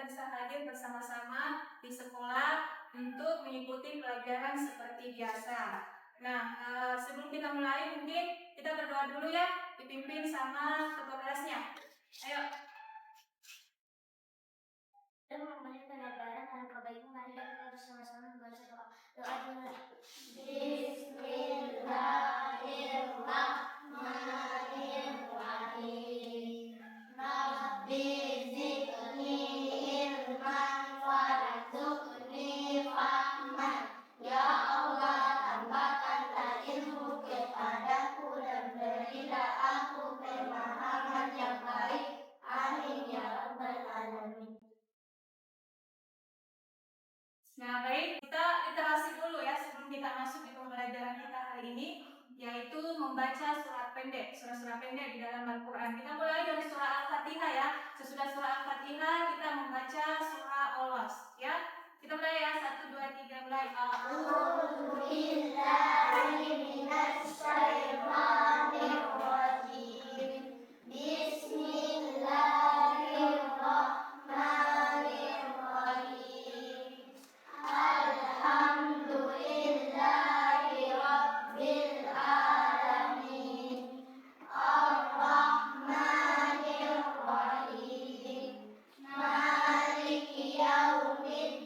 bisa hadir bersama-sama di sekolah untuk mengikuti pelajaran seperti biasa. Nah, sebelum kita mulai mungkin kita berdoa dulu ya, dipimpin sama ketua kelasnya. Ayo. Dan memulai pengajaran dan kebaikan, mari kita bersama-sama membaca doa. Doa dulu. Bismillahirrahmanirrahim. Rabbi zidni ilman warzuqni fahman. Ya Allah, tambahkanlah ilmu kepadaku dan berilah aku pemahaman yang baik. Amin ya rabbal alamin. Nah, baik, kita literasi dulu ya sebelum kita masuk di pembelajaran kita hari ini, yaitu membaca surat pendek, surah-surah pendek di dalam Al-Quran. Kita mulai dari surah Al-Fatihah ya. Sesudah surah Al-Fatihah kita membaca surah Al-Was ya. Kita mulai ya, 1, 2, 3 mulai. A'udzubillahi minasyaitonirrajim. Bismillahirrahmanirrahim. Alhamdulillahi rabbil alamin. Ar-Rahmanir-Rahim. Maliki yaumiddin.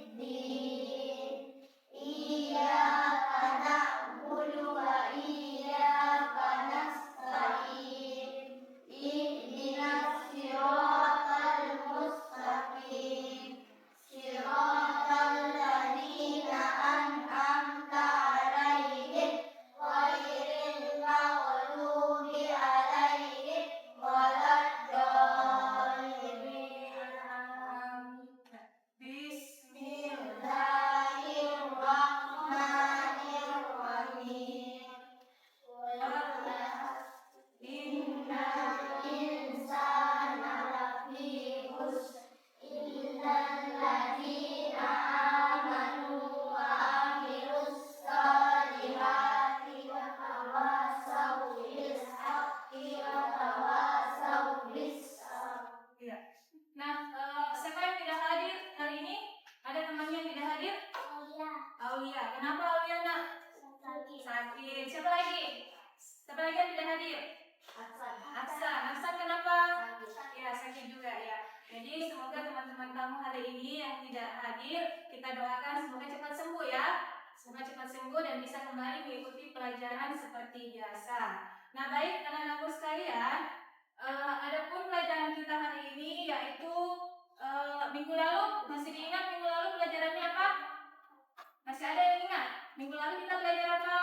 Iyyaka na'budu wa iyyaka nasta'in. Ihdinas siratal mustaqim. Siratal ladzina an'amta 'alaihim ghairil maghdubi 'alaihim waladdallin. Bismillahirrahmanirrahim. Innal insana lafi khusr illal ladzina amanu wa amilus solihati wa tawassaw bil haqqi wa tawassaw bis sabr. Nah, siapa yang tidak hadir hari ini? Ada temannya yang tidak hadir? Aulia. Kenapa Aulia nak? Sakit. Siapa lagi? Siapa lagi yang tidak hadir? Aksan kenapa? Ya, sakit juga ya. Jadi semoga teman-teman kamu hari ini yang tidak hadir, kita doakan semoga cepat sembuh ya. Semoga cepat sembuh dan bisa kembali mengikuti pelajaran seperti biasa. Nah, baik anak-anakku sekalian, adapun pelajaran kita hari ini yaitu minggu lalu, masih diingat minggu lalu pelajarannya apa? Masih ada yang ingat? Minggu lalu kita belajar apa?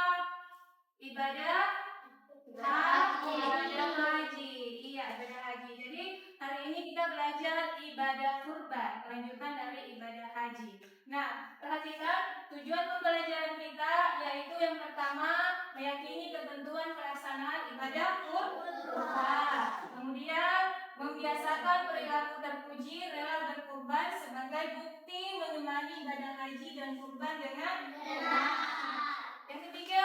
Ibadah haji. Iya, ibadah haji. Jadi hari ini kita belajar ibadah kurban, kelanjutan dari ibadah haji. Nah, perhatikan tujuan pembelajaran kita yaitu yang pertama meyakini ketentuan pelaksanaan ibadah kurban. Kemudian membiasakan perilaku terpuji rela berkurban sebagai bukti menyemarahi ibadah haji dan kurban dengan benar. Yang ketiga,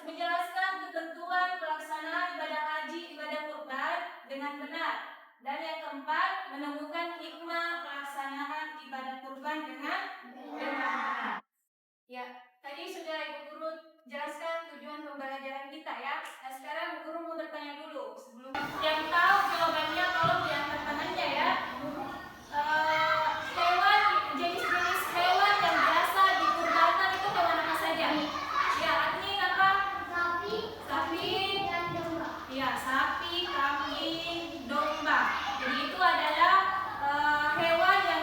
menjelaskan ketentuan pelaksanaan ibadah haji, ibadah kurban dengan benar. Dan yang keempat, menemukan hikmah pelaksanaan ibadah kurban dengan benar. Ya, tadi sudah Ibu Guru jelaskan tujuan pembelajaran kita ya. Nah, sekarang Ibu Guru mau bertanya dulu. Sebelum yang tahu jawabannya tolong diangkat tangannya ya. Jenis-jenis hewan yang biasa dikurbankan itu hewan apa saja? Ya, ini apa? Sapi dan domba. Ya, sapi, kambing, domba. Jadi itu adalah hewan yang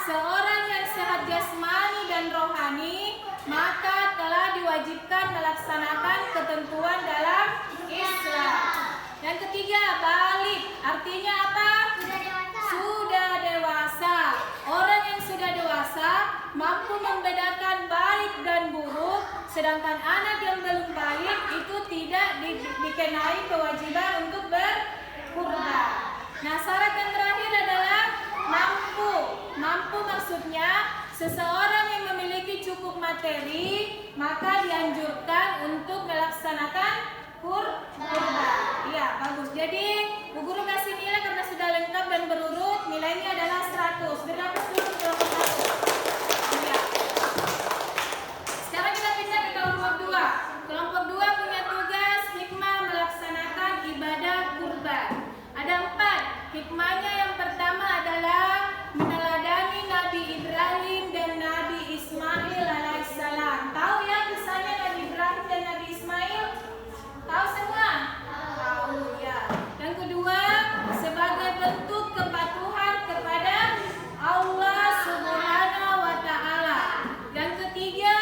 seorang yang sehat jasmani dan rohani, maka telah diwajibkan melaksanakan ketentuan dalam Islam. Yang ketiga, balik. Artinya apa? Sudah dewasa. Orang yang sudah dewasa mampu membedakan baik dan buruk, sedangkan anak yang belum balik itu tidak dikenai kewajiban untuk berkurban. Nah, syarat yang terakhir adalah mampu. Mampu maksudnya seseorang yang memiliki cukup materi, maka dianjurkan untuk melaksanakan kurban. Iya, bagus. Jadi, Bu Guru kasih nilai karena sudah lengkap dan berurut. Nilainya adalah 100. Berapa dulu kelompok 1? Iya. Sekarang kita pindah ke kelompok 2. Kelompok 2 punya tugas hikmah melaksanakan ibadah kurban. Ada 4. Hikmahnya yang pertama adalah meneladani Nabi Ibrahim dan Nabi Ismail alaihissalam. Tahu ya kisahnya Nabi Ibrahim dan Nabi Ismail? Tahu semua? Tahu ya. Yang kedua, sebagai bentuk kepatuhan kepada Allah Subhanahu wa taala. Yang ketiga,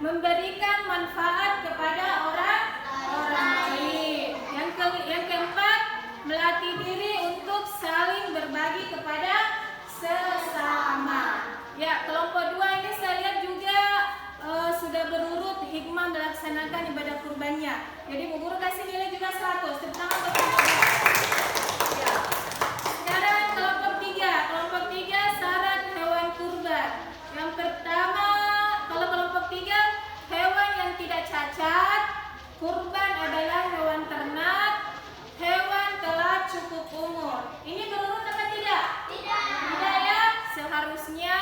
memberikan manfaat kepada orang lain. Yang keempat, melatih diri untuk saling berbagi kepada sesama. Ya, kelompok 2 ini saya lihat juga sudah berurut hikmah melaksanakan ibadah kurbannya. Jadi Bu Guru kasih nilai juga 100. Tepuk tangan buat kelompok 2. Ya. Sekarang kelompok 3. Kelompok 3 syarat hewan kurban. Yang pertama, kalau kelompok 3 hewan yang tidak cacat. Kurban adalah hewan ternak. Hewan telah cukup umur. Ini berurut apa tidak? Tidak ya. Seharusnya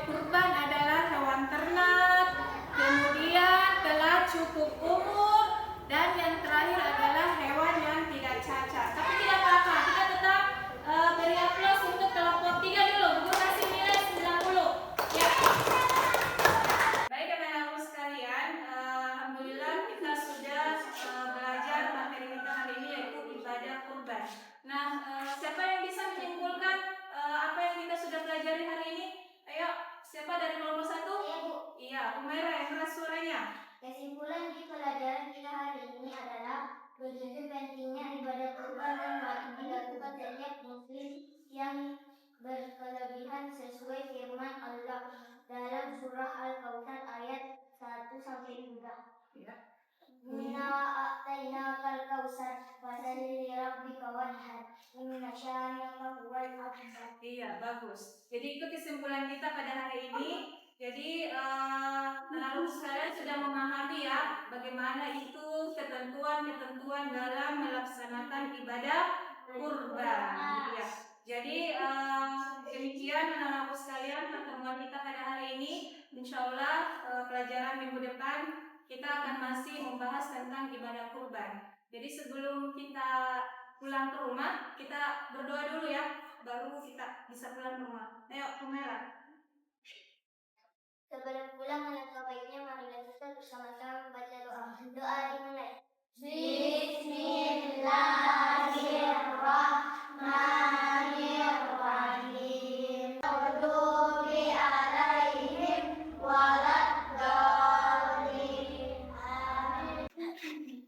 kurban adalah hewan ternak, kemudian telah cukup umur, dan yang terakhir adalah hewan yang tidak cacat. Tapi tidak apa-apa, kita tetap beri aplaus untuk kelompok 3 dulu. Guru kasih nilai 90. Ya. Baik anak-anakku sekalian, alhamdulillah kita sudah belajar materi kita hari ini yaitu ibadah kurban. Nah, siapa yang bisa menyimpulkan apa yang kita sudah pelajari hari ini? Ayo, siapa dari kelompok 1? Iya, Bu. Iya, Umaira yang keras suaranya. Kesimpulan di pelajaran kita hari ini adalah begitu pentingnya ibadah kurban dan wajib dilakukan setiap muslim yang berkelebihan sesuai firman Allah dalam surah Al-Kautsar ayat 1-2. Iya. Inna a'tainakal kautsar fasalli lirabbika wanhar inna syani'aka huwal abtar. Iya, bagus. Jadi itu kesimpulan kita pada hari ini. Jadi anak-anak sekalian sudah memahami ya bagaimana itu ketentuan-ketentuan dalam melaksanakan ibadah kurban. Ya. Jadi demikian anak-anak sekalian pertemuan kita pada hari ini. Insya Allah pelajaran minggu depan kita akan masih membahas tentang ibadah kurban. Jadi sebelum kita pulang ke rumah, kita berdoa dulu ya, baru kita bisa pulang ke rumah. Ayo, Kumela. Sebelum pulang, alangkah baiknya marilah kita bersama-sama membaca doa. Doa dimulai. Bismillahirrahmanirrahim. Maghdubi alaihim waladdallin. Amin.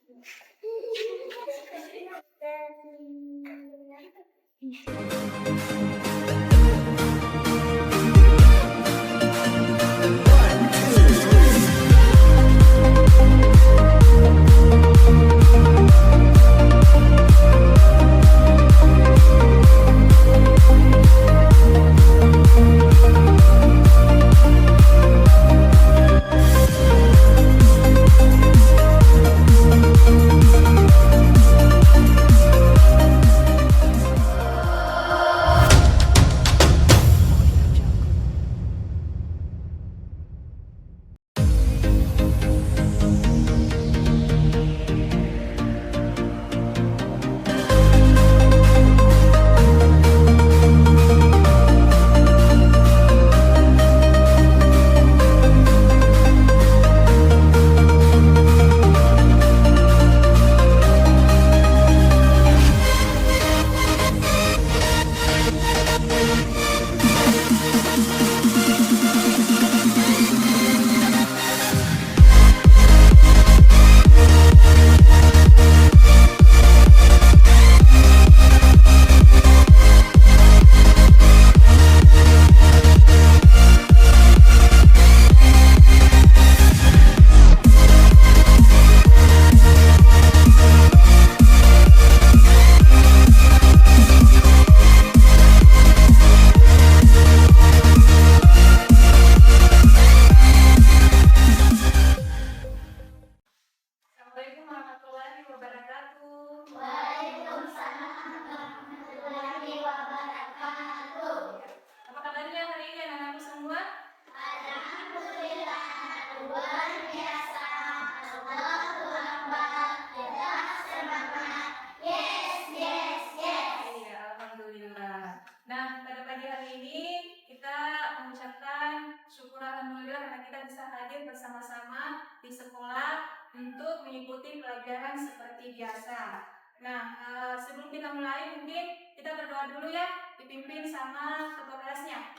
biasa. Nah, sebelum kita mulai mungkin kita berdoa dulu ya, dipimpin sama ketua kelasnya.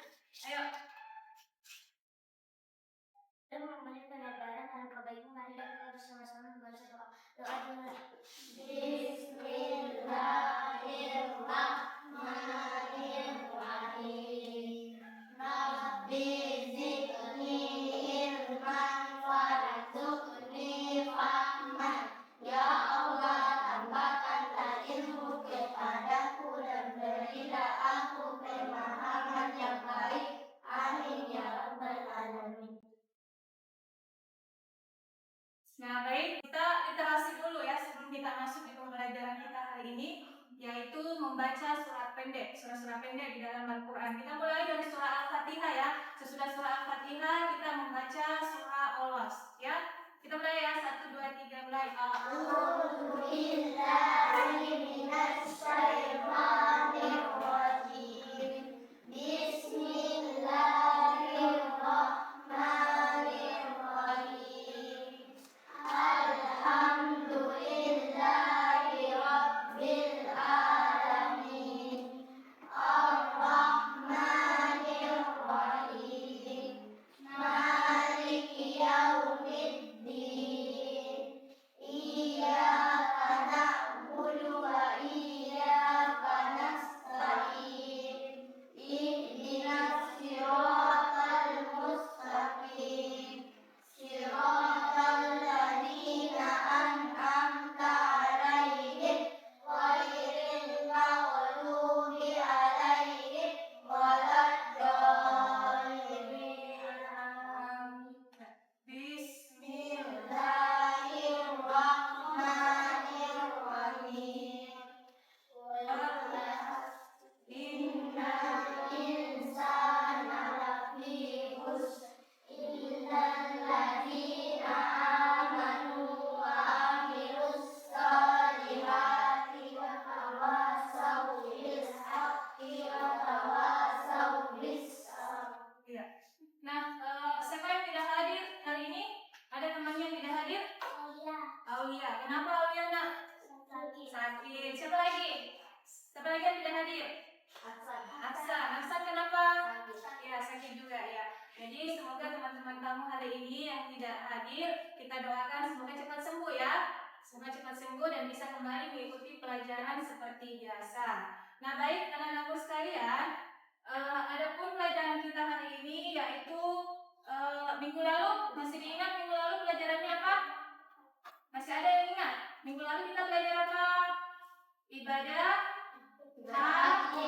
Ayo. Dan memulai pengabaran dan kebaikan, mari kita bersama-sama membaca doa. Doa dimulai. Bismillahirrahmanirrahim. Rabbi zidni ilman warzuqni fahman. Ya Allah, tambahkanlah ilmu kepadaku dan berilah aku pemahaman yang baik. Amin ya rabbal alamin. Nah, baik, kita literasi dulu ya sebelum kita masuk di pembelajaran kita hari ini, yaitu membaca surat pendek, surah-surah pendek di dalam Al-Quran. Kita mulai dari surah Al-Fatihah ya. Sesudah surah Al-Fatihah kita membaca surah Al-Was ya. Kita mulai ya, 1, 2, 3, mulai. A'udzu billahi minasy syaithanir rajim. Bismillahirrahmanirrahim. Alhamdulillahi rabbil alamin. Ar-Rahmanir-Rahim. Maliki yaumiddin. Iyyaka na'budu wa iyyaka nasta'in. Ihdinas siratal mustaqim. Siratal ladzina an'amta 'alaihim ghairil maghdubi 'alaihim waladdallin. Bismillahirrahmanirrahim. Innal insana lafi khusr illal ladzina amanu wa amilus solihati wa tawasaw bil haqqi wa tawasaw bis sabr. Iya. Nah, siapa yang tidak hadir hari ini? Ada temannya yang tidak hadir? Aulia. Kenapa Aulia nak? Sakit. Siapa lagi? Siapa lagi yang tidak hadir? Aksan kenapa? Ya, sakit juga ya. Jadi semoga teman-teman kamu hari ini yang tidak hadir, kita doakan semoga cepat sembuh ya. Semoga cepat sembuh dan bisa kembali mengikuti pelajaran seperti biasa. Nah, baik anak-anakku sekalian, adapun pelajaran kita hari ini yaitu minggu lalu, masih diingat minggu lalu pelajarannya apa? Masih ada yang ingat? Minggu lalu kita belajar apa? Ibadah haji.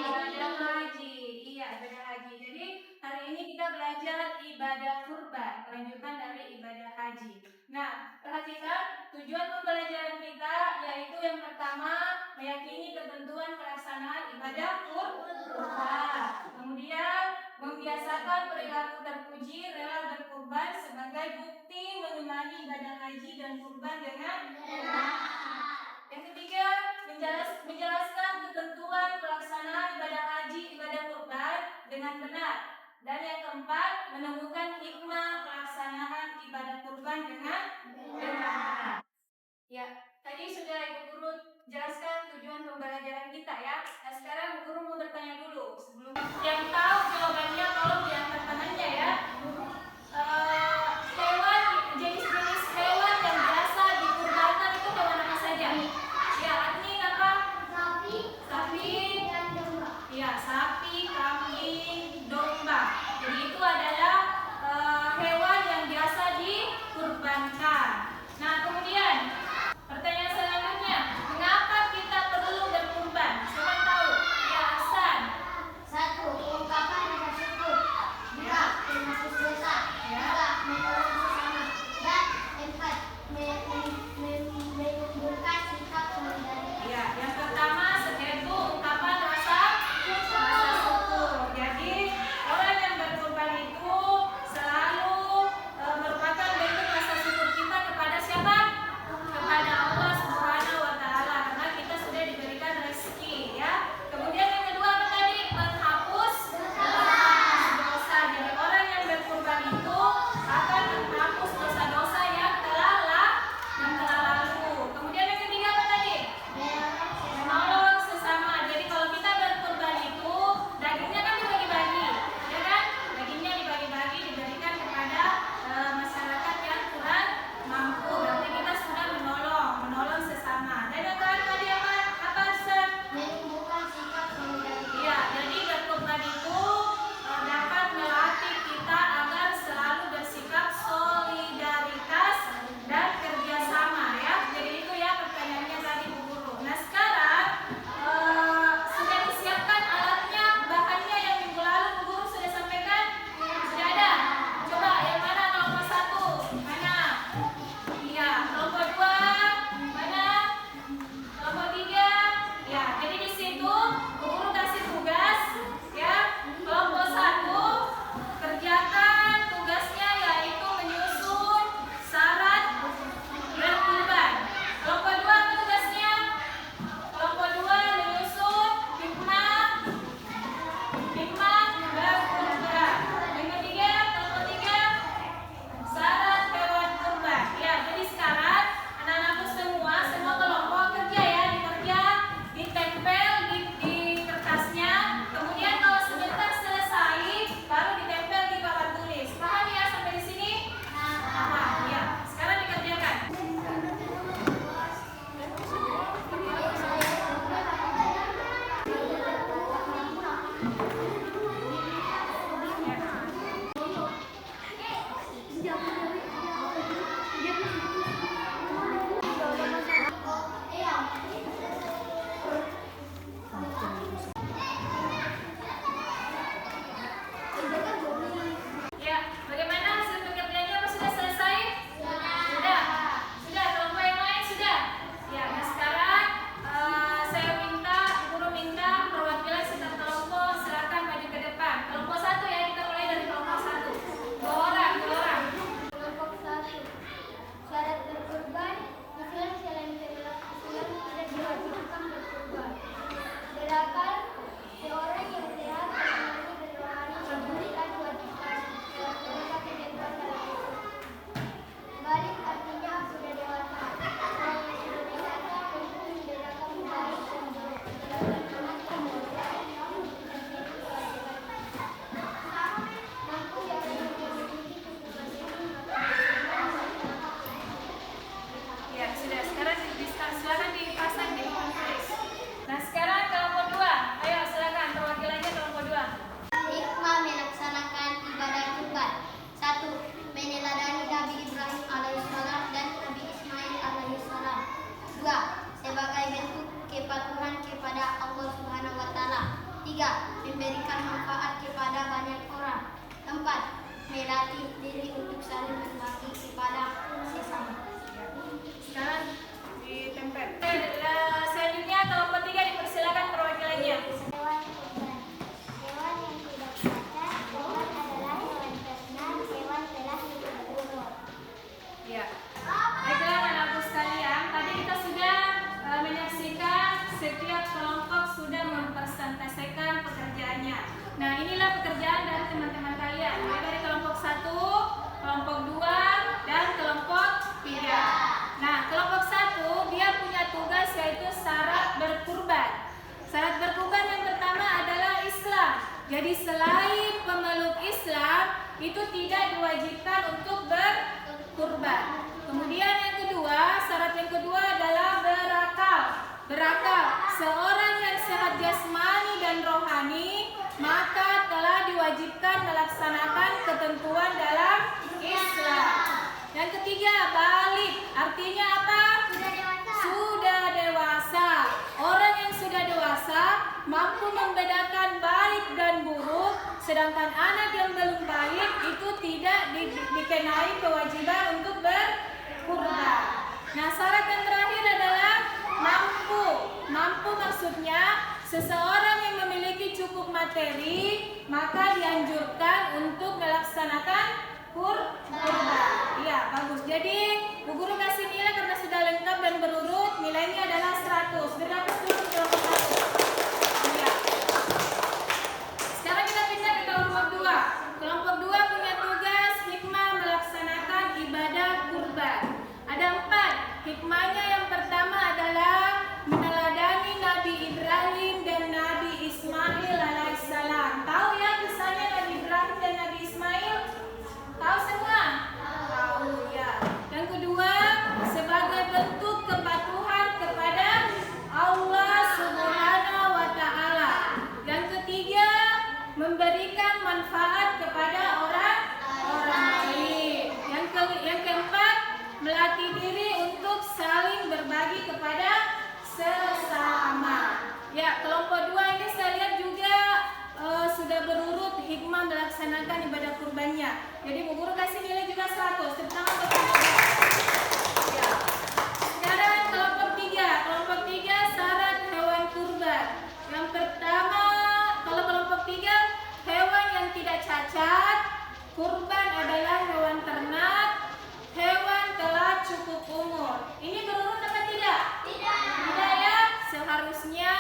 Iya, ibadah haji. Jadi hari ini kita belajar ibadah kurban, kelanjutan dari ibadah haji. Nah, perhatikan tujuan pembelajaran kita yaitu yang pertama meyakini ketentuan pelaksanaan ibadah kurban. Kemudian membiasakan perilaku terpuji rela berkurban sebagai bukti menunaikan ibadah haji dan kurban dengan benar. Yang ketiga, menjelaskan ketentuan pelaksanaan ibadah haji, ibadah kurban dengan benar. Dan yang keempat, menemukan hikmah pelaksanaan ibadah kurban dengan benar. Ya, tadi sudah Ibu Guru jelaskan tujuan pembelajaran kita ya. Nah, sekarang Ibu Guru mau bertanya dulu sebelum yang tahu jawabannya tolong diangkat tangannya ya. Jenis-jenis hewan yang biasa dikurbankan itu hewan apa saja? Ya, admin apa? Sapi dan domba. Ya, sapi, kambing, domba. Jadi itu adalah hewan yang biasa dikurbankan. Nah, kemudian pertanyaan selanjutnya, mengapa kita perlu berkurban? Siapa tahu? Ya, Hasan. 1. memberikan manfaat kepada banyak orang. 4. Melatih diri untuk saling berbagi kepada sesama. Sekarang ditempel. Selanjutnya kelompok 3 dipersilakan perwakilannya. Hewan kurban. Hewan yang tidak cacat. Hewan adalah hewan ternak. Hewan telah berumur. Ya. Baiklah anak-anakku sekalian, tadi kita sudah menyaksikan setiap kelompok sudah mempresentasikan pekerjaannya. Nah, inilah pekerjaan dari teman-teman kalian. Mulai dari kelompok 1, kelompok 2, dan kelompok 3. Nah, kelompok 1 dia punya tugas yaitu syarat berkurban. Syarat berkurban yang pertama adalah Islam. Jadi selain pemeluk Islam itu tidak diwajibkan untuk berkurban. Kemudian yang kedua, syarat yang kedua adalah berakal. Berakal, seorang yang sehat jasmani dan rohani maka telah diwajibkan melaksanakan ketentuan dalam Islam. Yang ketiga, balik. Artinya apa? Sudah dewasa. Orang yang sudah dewasa mampu membedakan baik dan buruk, sedangkan anak yang belum balik itu tidak dikenai kewajiban untuk berkurban. Nah, syarat yang terakhir adalah mampu. Mampu maksudnya seseorang yang memiliki cukup materi maka dianjurkan untuk melaksanakan kurban. Iya, bagus. Jadi Bu Guru kasih nilai karena sudah lengkap dan berurut. Nilainya adalah 100. Berapa dulu kelompok 1? Iya. Sekarang kita pindah ke kelompok 2. Kelompok 2 punya tugas hikmah melaksanakan ibadah kurban. Ada 4. Hikmahnya yang pertama adalah meneladani Nabi Ibrahim dan Nabi Ismail alaihissalam. Tahu ya kisahnya Nabi Ibrahim dan Nabi Ismail? Tahu semua? Tahu ya. Yang kedua, sebagai bentuk kepatuhan kepada Allah Subhanahu wa taala. Yang ketiga, memberikan manfaat kepada orang lain. Yang keempat, melatih diri untuk saling berbagi kepada sesama. Ya, kelompok 2 ini saya lihat juga sudah berurut hikmah melaksanakan ibadah kurbannya. Jadi Bu Guru kasih nilai juga 100. Tepuk tangan untuk kelompok 2. Ya. Sekarang kelompok 3. Kelompok 3 syarat hewan kurban. Yang pertama, kalau kelompok 3 hewan yang tidak cacat. Kurban adalah hewan ternak. Hewan telah cukup umur. Ini berurut apa tidak? Tidak ya. Seharusnya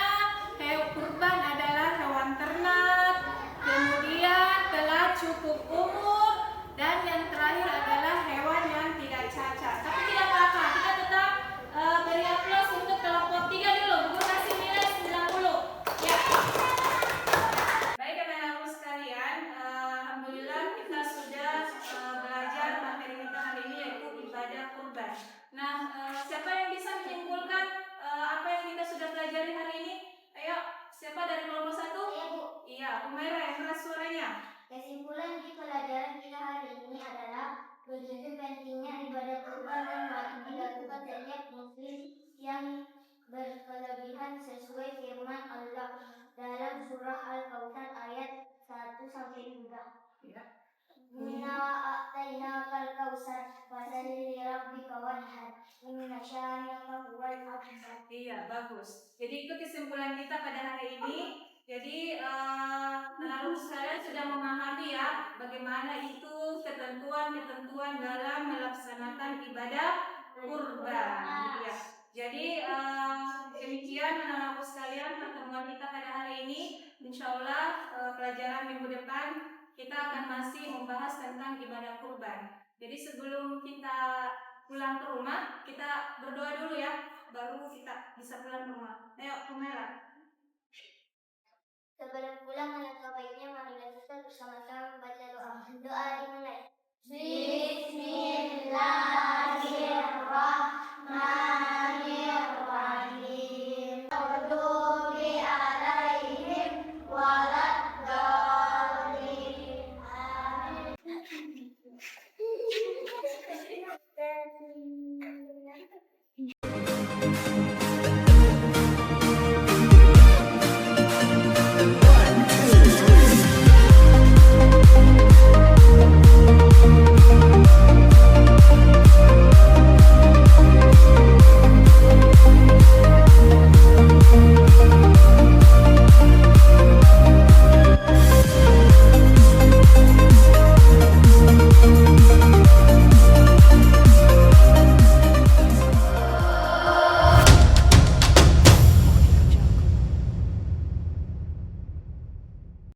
hewan kurban adalah hewan ternak, kemudian telah cukup umur, dan yang terakhir adalah hewan yang tidak cacat. Tapi tidak apa-apa, kita tetap beri aplaus untuk kelompok 3 dulu. Guru kasih nilai 90. Ya. Baik anak-anakku sekalian, alhamdulillah kita sudah belajar materi kita hari ini yaitu ibadah kurban. Nah, siapa yang bisa menyimpulkan apa yang kita sudah pelajari hari ini? Ayo, siapa dari kelompok 1? Iya, Bu. Iya, Umaira yang keras suaranya. Kesimpulan di pelajaran kita hari ini adalah begitu pentingnya ibadah kurban yang wajib dilakukan setiap muslim yang berkelebihan sesuai firman Allah dalam surah Al-Kautsar ayat 1-3. Iya. Inna a'tainakal kautsar fasalli lirabbika wanhar inna syani'aka huwal abtar. Iya, bagus. Jadi itu kesimpulan kita pada hari ini. Jadi anak-anak sekalian sudah memahami ya bagaimana itu ketentuan-ketentuan dalam melaksanakan ibadah kurban. Ya. Jadi demikian anak-anak sekalian pertemuan kita pada hari ini. Insya Allah pelajaran minggu depan kita akan masih membahas tentang ibadah kurban. Jadi sebelum kita pulang ke rumah, kita berdoa dulu ya, baru kita bisa pulang ke rumah. Ayo, Umera. Sebelum pulang, alangkah baiknya marilah kita bersama-sama membaca doa. Doa dimulai. Bismillahirrahmanirrahim.